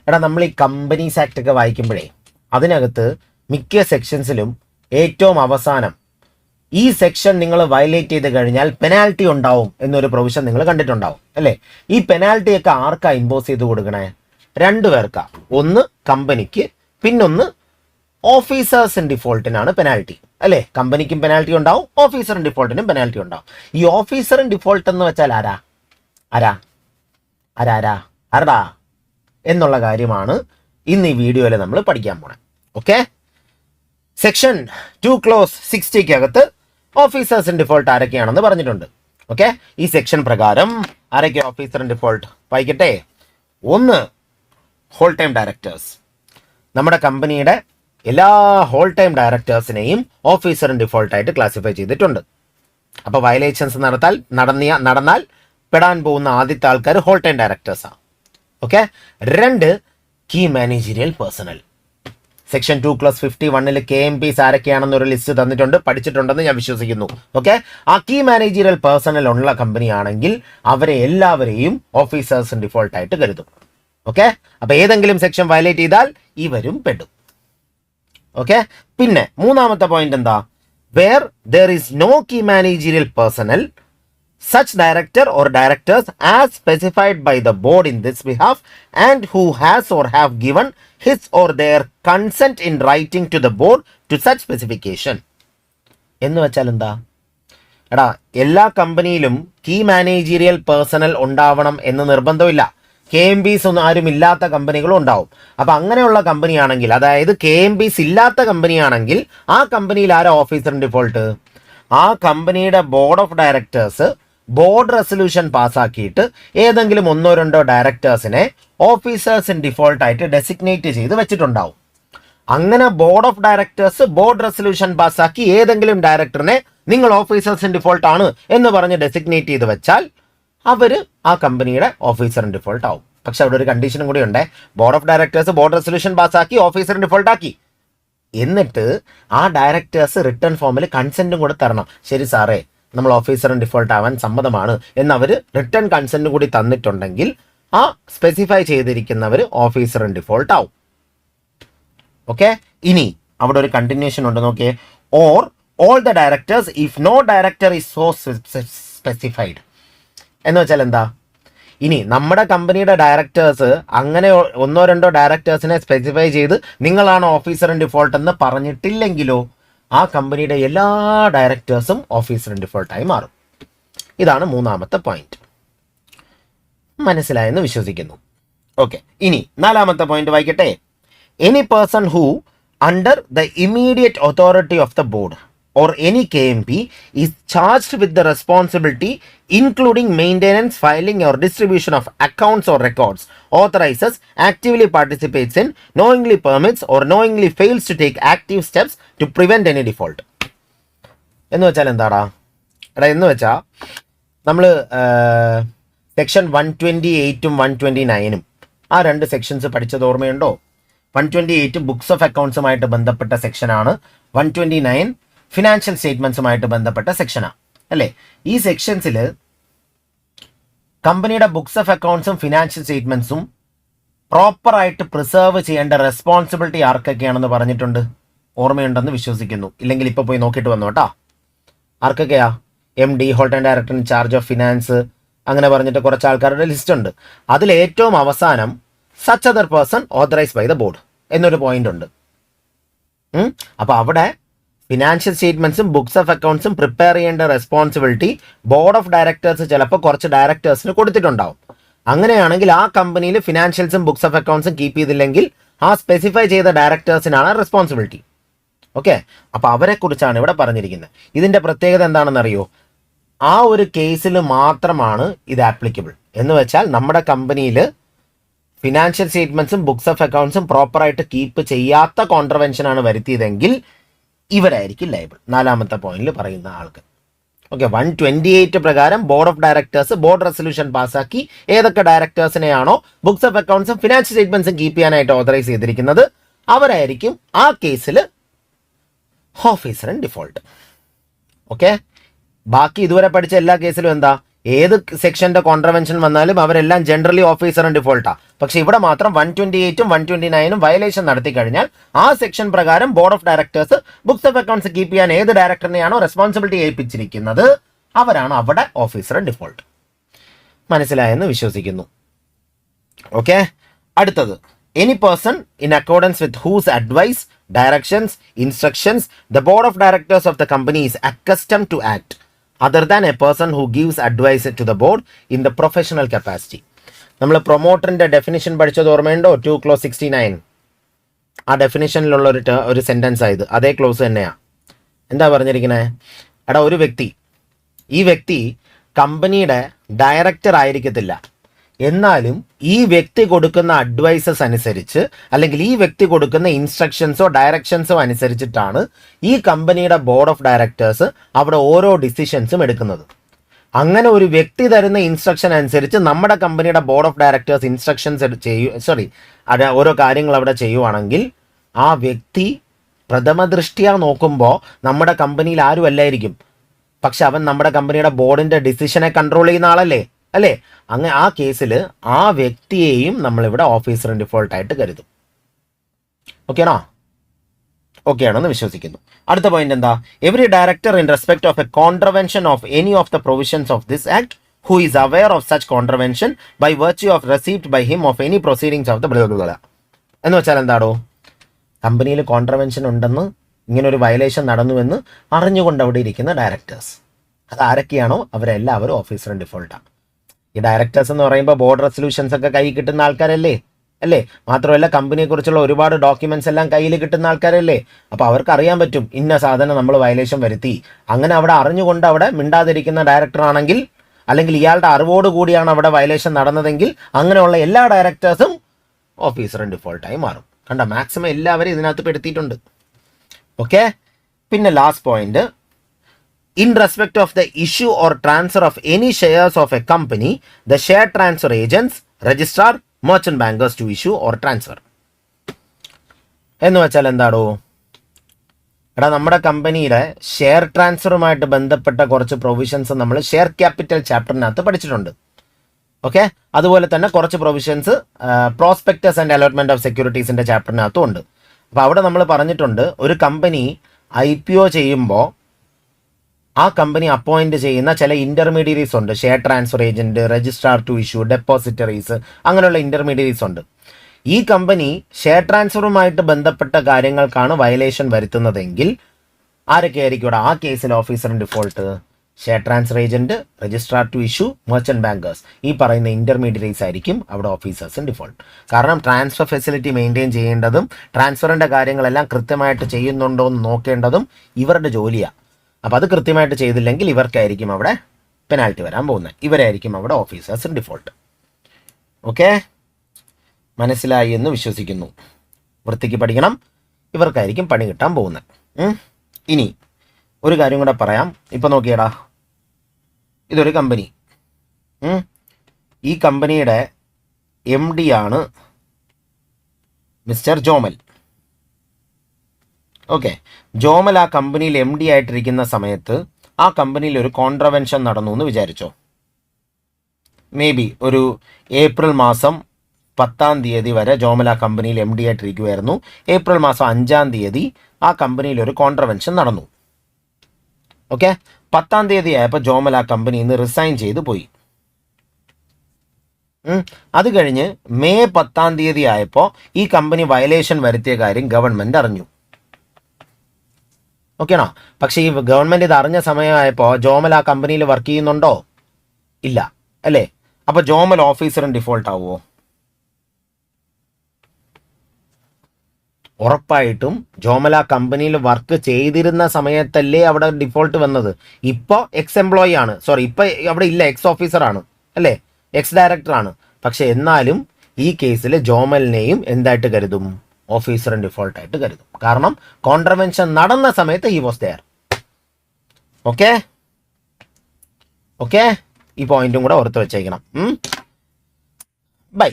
എടാ നമ്മൾ ഈ കമ്പനീസ് ആക്ട് ഒക്കെ വായിക്കുമ്പോഴേ അതിനകത്ത് മിക്ക സെക്ഷൻസിലും ഏറ്റവും അവസാനം ഈ സെക്ഷൻ നിങ്ങൾ വയലേറ്റ് ചെയ്ത് കഴിഞ്ഞാൽ പെനാൽറ്റി ഉണ്ടാവും എന്നൊരു പ്രൊവിഷൻ നിങ്ങൾ കണ്ടിട്ടുണ്ടാവും അല്ലേ? ഈ പെനാൽറ്റി ഒക്കെ ആർക്കാ ഇമ്പോസ് ചെയ്ത് കൊടുക്കണേ? രണ്ടു പേർക്കാ. ഒന്ന് കമ്പനിക്ക്, പിന്നൊന്ന് ഓഫീസേഴ്സ് ഇൻ ഡിഫോൾട്ടിനാണ് പെനാൽറ്റി അല്ലേ? കമ്പനിക്കും പെനാൽറ്റി ഉണ്ടാവും, ഓഫീസർ ഇൻ ഡിഫോൾട്ടിനും പെനാൽറ്റി ഉണ്ടാവും. ഈ ഓഫീസർ ഇൻ ഡിഫോൾട്ട് എന്ന് വെച്ചാൽ ആരാ ആരാ ആരാ ആരാ ആരടാ എന്നുള്ള കാര്യമാണ് ഇന്ന് ഈ വീഡിയോയിൽ നമ്മൾ പഠിക്കാൻ പോണേ. Okay, section 2 clause 60 officers in default ആരൊക്കെയാണെന്ന് പറഞ്ഞിട്ടുണ്ട്. ഓക്കെ, ഈ സെക്ഷൻ പ്രകാരം ആരൊക്കെ ഓഫീസർ ഇൻ ഡിഫോൾട്ട് വായിക്കട്ടെ. ഒന്ന്, ഹോൾ ടൈം ഡയറക്ടേഴ്സ്. നമ്മുടെ കമ്പനിയുടെ എല്ലാ ഹോൾ ടൈം ഡയറക്ടേഴ്സിനെയും ഓഫീസർ ഇൻ ഡിഫോൾട്ടായിട്ട് ക്ലാസിഫൈ ചെയ്തിട്ടുണ്ട്. അപ്പോൾ വയലേഷൻസ് നടന്നാൽ പെടാൻ പോകുന്ന ആദ്യത്തെ ആൾക്കാർ ഹോൾ ടൈം ഡയറക്ടേഴ്സാണ്. Okay, 2, key managerial personnel. Section 2 clause 51 KMPs ആരൊക്കെയാണെന്നൊരു ലിസ്റ്റ് തന്നിട്ടുണ്ട്, പഠിച്ചിട്ടുണ്ടെന്ന് ഞാൻ വിശ്വസിക്കുന്നു. ഓക്കെ, ആ കീ മാനേജീരിയൽ പേഴ്സണൽ ഉള്ള കമ്പനിയാണെങ്കിൽ അവരെ എല്ലാവരെയും ഓഫീസേഴ്സ് ഇൻ ഡിഫോൾട്ടായിട്ട് കരുതും. ഓക്കെ, അപ്പോൾ ഏതെങ്കിലും സെക്ഷൻ വയലേറ്റ് ചെയ്താൽ ഇവരും പെടും. ഓക്കെ, പിന്നെ മൂന്നാമത്തെ പോയിന്റ് എന്താ? Where there is no key managerial personnel, such director or directors as specified by the board in this behalf and who has or have given his or their consent in writing to the board to such specification. എന്ന് വെച്ചാൽ എന്താ? എടാ, എല്ലാ കമ്പനിയിലും key managerial personal ഉണ്ടാവണം എന്ന് നിർബന്ധമില്ല. KMPs ഒന്നും ആരും ഇല്ലാത്ത കമ്പനികളും ഉണ്ടാവും. അപ്പം അങ്ങനെയുള്ള കമ്പനിയാണെങ്കിൽ, അതായത് KMPs ഇല്ലാത്ത കമ്പനിയാണെങ്കിൽ ആ കമ്പനിയിൽ ആരാ ഓഫീസർ ഇൻ ഡിഫോൾട്ട്? ആ കമ്പനിയുടെ board of directors board resolution പാസ്സാക്കിയിട്ട് ഏതെങ്കിലും 1-2 ഡയറക്ടേഴ്സിനെ ഓഫീസേഴ്സ് ഇൻ ഡിഫോൾട്ടായിട്ട് ഡെസിഗ്നേറ്റ് ചെയ്ത് വെച്ചിട്ടുണ്ടാവും. അങ്ങനെ board of directors board resolution പാസ്സാക്കി ഏതെങ്കിലും ഡയറക്ടറിനെ നിങ്ങൾ ഓഫീസേഴ്സ് ഇൻ ഡിഫോൾട്ട് ആണ് എന്ന് പറഞ്ഞ് ഡെസിഗ്നേറ്റ് ചെയ്ത് വെച്ചാൽ അവർ ആ കമ്പനിയുടെ ഓഫീസർ ഇൻ ഡിഫോൾട്ട് ആവും. പക്ഷെ അവിടെ ഒരു കണ്ടീഷനും കൂടി ഉണ്ട്. Board of directors board resolution പാസ്സാക്കി ഓഫീസർ ഇൻ ഡിഫോൾട്ട് ആക്കി, എന്നിട്ട് ആ ഡയറക്ടേഴ്സ് റിട്ടേൺ ഫോമിൽ കൺസെൻറ്റും കൂടെ തരണം. ശരി സാറേ, നമ്മൾ ഓഫീസർ ഇൻ ഡിഫോൾട്ട് ആവാൻ സമ്മതമാണ് എന്നവർ റിട്ടേൺ കൺസെൻറ്റും കൂടി തന്നിട്ടുണ്ടെങ്കിൽ ആ സ്പെസിഫൈ ചെയ്തിരിക്കുന്നവർ ഓഫീസർ ഇൻ ഡിഫോൾട്ട് ആവും. ഓക്കെ, ഇനി അവിടെ ഒരു കണ്ടിന്യൂഷൻ ഉണ്ട്, നോക്കിയേ. Or all the directors if no director is so specified. എന്ന് വെച്ചാൽ എന്താ? ഇനി നമ്മുടെ കമ്പനിയുടെ ഡയറക്ടേഴ്സ് അങ്ങനെ 1-2 ഡയറക്ടേഴ്സിനെ സ്പെസിഫൈ ചെയ്ത് നിങ്ങളാണ് ഓഫീസർ ഇൻ ഡിഫോൾട്ട് എന്ന് പറഞ്ഞിട്ടില്ലെങ്കിലോ ആ കമ്പനിയുടെ എല്ലാ ഡയറക്ടേഴ്സും ഓഫീസർ ഇൻ ഡിഫോൾട്ടായി മാറും. ഇതാണ് മൂന്നാമത്തെ പോയിന്റ്. മനസ്സിലായെന്ന് വിശ്വസിക്കുന്നു. ഓക്കെ, ഇനി നാലാമത്തെ പോയിന്റ് വായിക്കട്ടെ. Any person who under the immediate authority of the board or any KMP is charged with the responsibility including maintenance, filing or distribution of accounts or records, authorizes, actively participates in, knowingly permits or knowingly fails to take active steps to prevent any default. എന്ന് വെച്ചാൽ എന്താടാ? എടാ, എന്ന് വെച്ചാൽ നമ്മൾ section 128ഉം 129ഉം ആ 2 sections പഠിച്ചത് ഓർമ്മയുണ്ടോ? 128 ബുക്സ് ഓഫ് അക്കൗണ്ട്സുമായിട്ട് ബന്ധപ്പെട്ട സെക്ഷനാണ്, 129 ഫിനാൻഷ്യൽ സ്റ്റേറ്റ്മെൻറ്റ്സുമായിട്ട് ബന്ധപ്പെട്ട സെക്ഷനാണ് അല്ലേ? ഈ സെക്ഷൻസിൽ കമ്പനിയുടെ ബുക്സ് ഓഫ് അക്കൗണ്ട്സും ഫിനാൻഷ്യൽ സ്റ്റേറ്റ്മെൻറ്റ്സും പ്രോപ്പറായിട്ട് പ്രിസർവ് ചെയ്യേണ്ട റെസ്പോൺസിബിലിറ്റി ആർക്കൊക്കെയാണെന്ന് പറഞ്ഞിട്ടുണ്ട്. ഓർമ്മയുണ്ടെന്ന് വിശ്വസിക്കുന്നു. ഇല്ലെങ്കിൽ ഇപ്പോൾ പോയി നോക്കിയിട്ട് വന്നു കേട്ടോ. ആർക്കൊക്കെയാ? MD, whole time director in charge of finance, അങ്ങനെ പറഞ്ഞിട്ട് കുറച്ച് ആൾക്കാരുടെ ലിസ്റ്റ് ഉണ്ട്. അതിൽ ഏറ്റവും അവസാനം such other person authorised by the board എന്നൊരു പോയിന്റ് ഉണ്ട്. അപ്പോൾ അവിടെ ഫിനാൻഷ്യൽ സ്റ്റേറ്റ്മെൻറ്റ്സും ബുക്സ് ഓഫ് അക്കൗണ്ട്സും പ്രിപ്പയർ ചെയ്യേണ്ട റെസ്പോൺസിബിലിറ്റി ബോർഡ് ഓഫ് ഡയറക്ടേഴ്സ് ചിലപ്പോൾ കുറച്ച് ഡയറക്ടേഴ്സിന് കൊടുത്തിട്ടുണ്ടാവും. അങ്ങനെയാണെങ്കിൽ ആ കമ്പനിയിൽ ഫിനാൻഷ്യൽസും ബുക്സ് ഓഫ് അക്കൗണ്ട്സും കീപ്പ് ചെയ്തില്ലെങ്കിൽ ആ സ്പെസിഫൈ ചെയ്ത ഡയറക്ടേഴ്സിനാണ് റെസ്പോൺസിബിലിറ്റി. ഓക്കെ, അപ്പോൾ അവരെക്കുറിച്ചാണ് ഇവിടെ പറഞ്ഞിരിക്കുന്നത്. ഇതിൻ്റെ പ്രത്യേകത എന്താണെന്നറിയോ? ആ ഒരു കേസിൽ മാത്രമാണ് ഇത് ആപ്ലിക്കബിൾ. എന്ന് വെച്ചാൽ നമ്മുടെ കമ്പനിയിൽ ഫിനാൻഷ്യൽ സ്റ്റേറ്റ്മെൻറ്റ്സും ബുക്സ് ഓഫ് അക്കൗണ്ട്സും പ്രോപ്പറായിട്ട് കീപ്പ് ചെയ്യാത്ത കോൺട്രവെൻഷനാണ് വരുത്തിയതെങ്കിൽ ഇവരായിരിക്കും ലയബിൾ. നാലാമത്തെ പോയിന്റിൽ പറയുന്ന ആൾക്ക്. ഓക്കെ, 128 പ്രകാരം board of directors board resolution പാസ്സാക്കി ഏതൊക്കെ ഡയറക്ടേഴ്സിനെയാണോ ബുക്സ് ഓഫ് അക്കൗണ്ട്സും ഫിനാൻഷ്യൽ സ്റ്റേറ്റ്മെന്റ്സും കീപ്പ് ചെയ്യാനായിട്ട് ഓതറൈസ് ചെയ്തിരിക്കുന്നത് അവരായിരിക്കും ആ കേസിൽ ഓഫീസർ ഇൻ ഡിഫോൾട്ട്. ഓക്കെ, ബാക്കി ഇതുവരെ പഠിച്ച എല്ലാ കേസിലും എന്താ? ഏത് സെക്ഷന്റെ കോൺട്രവെൻഷൻ വന്നാലും അവരെല്ലാം ജനറലി ഓഫീസർ ഇൻ ഡിഫോൾട്ടാ. പക്ഷെ ഇവിടെ മാത്രം 128ഉം 129ഉം വയലേഷൻ നടത്തി കഴിഞ്ഞാൽ ആ സെക്ഷൻ പ്രകാരം board of directors books of accounts keep ചെയ്യാൻ ഏത് ഡയറക്ടറിനെയാണോ റെസ്പോൺസിബിലിറ്റി ഏൽപ്പിച്ചിരിക്കുന്നത് അവരാണ് അവിടെ ഓഫീസർ ഇൻ ഡിഫോൾട്ട്. മനസ്സിലായെന്ന് വിശ്വസിക്കുന്നു. ഓക്കെ, അടുത്തത് any person in accordance with whose advice, directions, instructions the board of directors of the company is accustom to act other than a person who gives advice to the board in the professional capacity. നമ്മൾ പ്രൊമോട്ടറിന്റെ definition പഠിച്ചത് ഓർമ്മയുണ്ടോ? 2 clause 69 ആ ഡെഫിനിഷനിലുള്ള ഒരു sentence ആയത് അതേ close തന്നെയാണ്. എന്താ പറഞ്ഞിരിക്കുന്നത്? എടാ, ഒരു വ്യക്തി, ഈ വ്യക്തി കമ്പനിയുടെ ഡയറക്ടർ ആയിരിക്കത്തില്ല, എന്നാലും ഈ വ്യക്തി കൊടുക്കുന്ന അഡ്വൈസസ് അനുസരിച്ച് അല്ലെങ്കിൽ ഈ വ്യക്തി കൊടുക്കുന്ന ഇൻസ്ട്രക്ഷൻസോ ഡയറക്ഷൻസോ അനുസരിച്ചിട്ടാണ് ഈ കമ്പനിയുടെ ബോർഡ് ഓഫ് ഡയറക്ടേഴ്സ് അവിടെ ഓരോ ഡിസിഷൻസും എടുക്കുന്നത്. അങ്ങനെ ഒരു വ്യക്തി തരുന്ന ഇൻസ്ട്രക്ഷൻ അനുസരിച്ച് നമ്മുടെ കമ്പനിയുടെ ബോർഡ് ഓഫ് ഡയറക്ടേഴ്സ് ഇൻസ്ട്രക്ഷൻസ് ഓരോ കാര്യങ്ങൾ അവിടെ ചെയ്യുവാണെങ്കിൽ ആ വ്യക്തി പ്രഥമ ദൃഷ്ടിയ നോക്കുമ്പോൾ നമ്മുടെ കമ്പനിയിൽ ആരും അല്ലായിരിക്കും, പക്ഷെ അവൻ നമ്മുടെ കമ്പനിയുടെ ബോർഡിന്റെ ഡിസിഷനെ കൺട്രോൾ ചെയ്യുന്ന ആളല്ലേ, അല്ലേ? അങ്ങനെ ആ കേസിൽ ആ വ്യക്തിയെയും നമ്മളിവിടെ ഓഫീസർ ഇൻ ഡിഫോൾട്ട് ആയിട്ട് കരുതും. ഓക്കെയാണോ? ഓക്കെ ആണെന്ന് വിശ്വസിക്കുന്നു. അടുത്ത പോയിന്റ് എന്താ? Every director in respect of a contravention of any of the provisions of this act who is aware of such contravention by virtue of receipt by him of any proceedings of the blood. എന്ന് വെച്ചാൽ എന്താടോ? കമ്പനിയിൽ contravention ഉണ്ടെന്ന്, ഇങ്ങനെ ഒരു violation നടന്നുവെന്ന് അറിഞ്ഞുകൊണ്ട് അവിടെ ഇരിക്കുന്ന ഡയറക്ടേഴ്സ്, അത് ആരൊക്കെയാണോ അവരെല്ലാവരും ഓഫീസർ ഇൻ ഡിഫോൾട്ടാണ്. ഈ ഡയറക്ടേഴ്സ് എന്ന് പറയുമ്പോൾ ബോർഡ് റെസൊല്യൂഷൻസ് ഒക്കെ കൈ കിട്ടുന്ന ആൾക്കാരല്ലേ, അല്ലേ? മാത്രമല്ല കമ്പനിയെക്കുറിച്ചുള്ള ഒരുപാട് ഡോക്യുമെന്റ്സ് എല്ലാം കയ്യിൽ കിട്ടുന്ന ആൾക്കാരല്ലേ. അപ്പോൾ അവർക്ക് അറിയാൻ പറ്റും ഇന്ന സാധനം നമ്മൾ വയലേഷൻ വരുത്തി. അങ്ങനെ അവിടെ അറിഞ്ഞുകൊണ്ട് അവിടെ മിണ്ടാതിരിക്കുന്ന ഡയറക്ടർ ആണെങ്കിൽ, അല്ലെങ്കിൽ ഇയാളുടെ അറിവോട് കൂടിയാണ് അവിടെ വയലേഷൻ നടന്നതെങ്കിൽ, അങ്ങനെയുള്ള എല്ലാ ഡയറക്ടേഴ്സും ഓഫീസർ ഇൻ ഡിഫോൾട്ടായി മാറും. കണ്ട, മാക്സിമം എല്ലാവരും ഇതിനകത്ത് പെടുത്തിയിട്ടുണ്ട്. ഓക്കെ, പിന്നെ last point, in respect of the issue or transfer of any shares of a company, the share transfer agents, registrar, merchant bankers to issue or transfer. എന്ന് വെച്ചാൽ എന്താടോ? എടാ, നമ്മുടെ കമ്പനിയുടെ ഷെയർ ട്രാൻസ്ഫറുമായിട്ട് ബന്ധപ്പെട്ട കുറച്ച് പ്രൊവിഷൻസ് നമ്മൾ ഷെയർ ക്യാപിറ്റൽ ചാപ്റ്ററിനകത്ത് പഠിച്ചിട്ടുണ്ട്. ഓക്കെ, അതുപോലെ തന്നെ കുറച്ച് provisions prospectus and allotment of സെക്യൂരിറ്റീസിന്റെ ചാപ്റ്ററിനകത്തും ഉണ്ട്. അപ്പോൾ അവിടെ നമ്മൾ പറഞ്ഞിട്ടുണ്ട്, ഒരു കമ്പനി IPO ചെയ്യുമ്പോൾ ആ കമ്പനി അപ്പോയിന്റ് ചെയ്യുന്ന ചില ഇന്റർമീഡിയറീസ് ഉണ്ട്. Share transfer agent, registrar to issue, depositories, അങ്ങനെയുള്ള ഇന്റർമീഡിയറീസ് ഉണ്ട്. ഈ കമ്പനി ഷെയർ ട്രാൻസ്ഫറുമായിട്ട് ബന്ധപ്പെട്ട കാര്യങ്ങൾക്കാണ് വയലേഷൻ വരുത്തുന്നതെങ്കിൽ ആരൊക്കെ ആയിരിക്കും ഇവിടെ ആ കേസിൽ officer in default? Share transfer agent, registrar to issue, merchant bankers, ഈ പറയുന്ന ഇന്റർമീഡിയറീസ് ആയിരിക്കും അവിടെ ഓഫീസേഴ്സ് ഇൻ ഡിഫോൾട്ട്. കാരണം ട്രാൻസ്ഫർ ഫെസിലിറ്റി മെയിൻറ്റെയിൻ ചെയ്യേണ്ടതും ട്രാൻസ്ഫറിന്റെ കാര്യങ്ങളെല്ലാം കൃത്യമായിട്ട് ചെയ്യുന്നുണ്ടോ എന്ന് നോക്കേണ്ടതും ഇവരുടെ ജോലിയാണ്. അപ്പോൾ അത് കൃത്യമായിട്ട് ചെയ്തില്ലെങ്കിൽ ഇവർക്കായിരിക്കും അവിടെ പെനാൽറ്റി വരാൻ പോകുന്നത്. ഇവരായിരിക്കും അവിടെ ഓഫീസേഴ്സ് ഇൻ ഡിഫോൾട്ട്. ഓക്കെ, മനസ്സിലായി എന്ന് വിശ്വസിക്കുന്നു. വൃത്തിക്ക് പഠിക്കണം, ഇവർക്കായിരിക്കും പണി കിട്ടാൻ പോകുന്നത്. ഇനി ഒരു കാര്യം കൂടെ പറയാം. ഇപ്പം നോക്കിയടാ, ഇതൊരു കമ്പനി. ഈ കമ്പനിയുടെ MD ആണ് മിസ്റ്റർ ജോമൽ. ഓക്കെ, ജോമൽ ആ കമ്പനിയിൽ MD ആയിട്ടിരിക്കുന്ന സമയത്ത് ആ കമ്പനിയിൽ ഒരു കോൺട്രവെൻഷൻ നടന്നു എന്ന് വിചാരിച്ചോ. മേ ബി ഒരു ഏപ്രിൽ മാസം 10-ാം തീയതി വരെ ജോമൽ ആ കമ്പനിയിൽ MD ആയിട്ടിരിക്കുമായിരുന്നു. ഏപ്രിൽ മാസം 5-ാം തീയതി ആ കമ്പനിയിൽ ഒരു കോൺട്രവെൻഷൻ നടന്നു. ഓക്കെ, 10-ാം തീയതി ആയപ്പോൾ ജോമൽ ആ കമ്പനിയിൽ നിന്ന് റിസൈൻ ചെയ്ത് പോയി. അത് കഴിഞ്ഞ് മെയ് 10-ാം തീയതി ആയപ്പോൾ ഈ കമ്പനി വയലേഷൻ വരുത്തിയ കാര്യം ഗവൺമെൻറ് അറിഞ്ഞു. ഓക്കെയാണോ? പക്ഷേ ഈ ഗവൺമെൻറ് ഇത് അറിഞ്ഞ സമയമായപ്പോൾ ജോമൽ ആ കമ്പനിയിൽ വർക്ക് ചെയ്യുന്നുണ്ടോ? ഇല്ല, അല്ലേ? അപ്പോൾ ജോമൽ ഓഫീസർ ഇൻ ഡിഫോൾട്ട് ആവുമോ? ഉറപ്പായിട്ടും ജോമൽ ആ കമ്പനിയിൽ വർക്ക് ചെയ്തിരുന്ന സമയത്തല്ലേ അവിടെ ഡിഫോൾട്ട് വന്നത്. ഇപ്പോൾ എക്സ് എംപ്ലോയി ആണ്, സോറി, ഇപ്പോൾ അവിടെ ഇല്ല, എക്സ് ഓഫീസറാണ്, അല്ലേ? എക്സ് ഡയറക്ടറാണ്. പക്ഷെ എന്നാലും ഈ കേസിൽ ജോമലിനെയും എന്തായിട്ട് കരുതും? ഓഫീസർ ഇൻ ഡിഫോൾട്ട് ആയിട്ട് കരുതും. കാരണം കോൺട്രവെൻഷൻ നടന്ന സമയത്ത് he was there. Okay okay, ഈ പോയിന്റും കൂടെ ഓർത്ത് വെച്ചേക്കണം. ബൈ.